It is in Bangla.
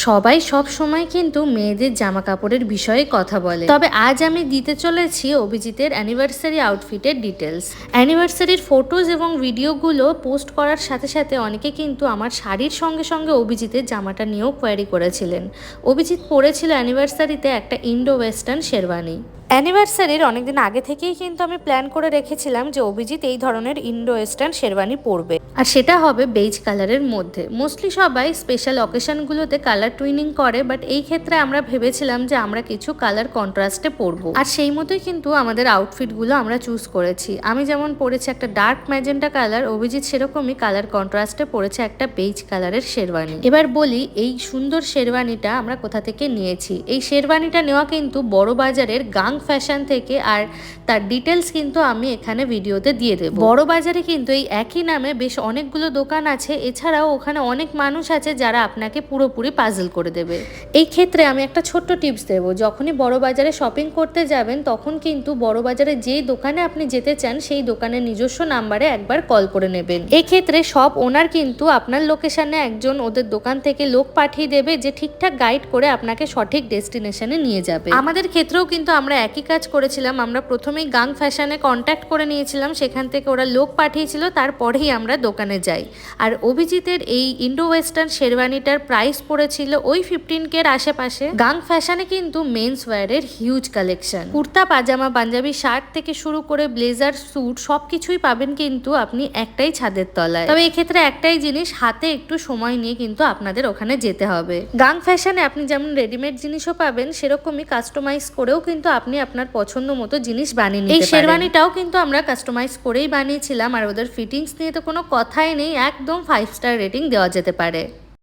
সবাই সব সময় কিন্তু মেয়েদের জামা কাপড়ের বিষয়ে কথা বলে, তবে আজ আমি দিতে চলেছি অভিজিতের অ্যানিভার্সারি আউটফিটের ডিটেলস। অ্যানিভার্সারির ফটোজ এবং ভিডিওগুলো পোস্ট করার সাথে সাথে অনেকে কিন্তু আমার শাড়ির সঙ্গে সঙ্গে অভিজিতের জামাটা নিয়েও কোয়ারি করেছিলেন। অভিজিৎ পরেছিল অ্যানিভার্সারিতে একটা ইন্ডো ওয়েস্টার্ন শেরওয়ানি। অ্যানিভার্সারির অনেকদিন আগে থেকেই কিন্তু আমি প্ল্যান করে রেখেছিলাম যে অভিজিৎ এই ধরনের ইন্ডো ওয়েস্টার্ন শেরওয়ানি পরবে, আর সেটা হবে বেজ কালারের মধ্যে। মোস্টলি সবাই স্পেশাল অকেশনগুলোতে কালার টুইনিং করে, বাট এই ক্ষেত্রে আমরা ভেবেছিলাম যে আমরা কিছু কালার কন্ট্রাস্টে পরবো, আর সেই মতোই কিন্তু আমাদের আউটফিটগুলো আমরা চুজ করেছি। আমি যেমন পরেছি একটা ডার্ক ম্যাজেন্টা কালার, অভিজিৎ সেরকমই কালার কন্ট্রাস্টে পরেছে একটা বেজ কালারের শেরওয়ানি। এবার বলি এই সুন্দর শেরওয়ানিটা আমরা কোথা থেকে নিয়েছি। এই শেরওয়ানিটা নেওয়া কিন্তু বড় বাজারের গাং ফ্যাশন থেকে, আর তার ডিটেলস কিন্তু আমি এখানে ভিডিওতে দিয়ে দেব। বড় বাজারে কিন্তু এই একই নামে বেশ অনেকগুলো দোকান আছে, এছাড়াও ওখানে অনেক মানুষ আছে যারা আপনাকে পুরোপুরি পাজল করে দেবে। এই ক্ষেত্রে আমি একটা ছোট্ট টিপস দেব, যখনই বড় বাজারে শপিং করতে যাবেন তখন কিন্তু বড় বাজারে যেই দোকানে আপনি যেতে চান সেই দোকানের নিজস্ব নাম্বারে একবার কল করে নেবেন। এই ক্ষেত্রে সব ওনার কিন্তু আপনার লোকেশনে একজন ওদের দোকান থেকে লোক পাঠিয়ে দেবে, যে ঠিকঠাক গাইড করে আপনাকে সঠিক ডেস্টিনেশনে নিয়ে যাবে। আমাদের ক্ষেত্রেও কিন্তু আমরা একই কাজ করেছিলাম। আমরা প্রথমেই গাং ফ্যাশনে কন্ট্যাক্ট করে নিয়েছিলাম, সেখান থেকে ওরা লোক পাঠিয়েছিল, তারপরেই আমরা দোকানে যাই। আর অভিজিতের এই ইন্ডো ওয়েস্টার্ন শেরওয়ানিটার প্রাইস পড়েছিল ওই 15K এর আশেপাশে। গাং ফ্যাশনে কিন্তু মেন্স ওয়্যারের হিউজ কালেকশন, কুর্তা পাজামা পাঞ্জাবি শার্ট থেকে শুরু করে ব্লেজার স্যুট সবকিছুই পাবেন কিন্তু আপনি একটাই ছাদের তলায়। তবে এক্ষেত্রে একটাই জিনিস, হাতে একটু সময় নিয়ে কিন্তু আপনাদের ওখানে যেতে হবে। গাং ফ্যাশনে আপনি যেমন রেডিমেড জিনিসও পাবেন, সেরকমই কাস্টমাইজ করেও কিন্তু আপনি আপনার পছন্দ মতো জিনিস বানিয়ে নিতে পারেন। এই শেরওয়ানিটাও কিন্তু আমরা কাস্টমাইজ করেই বানিয়েছিলাম, আর ওদের ফিটিংস নিয়ে তো কোনো কথাই নেই, একদম 5 স্টার রেটিং দেওয়া যেতে পারে।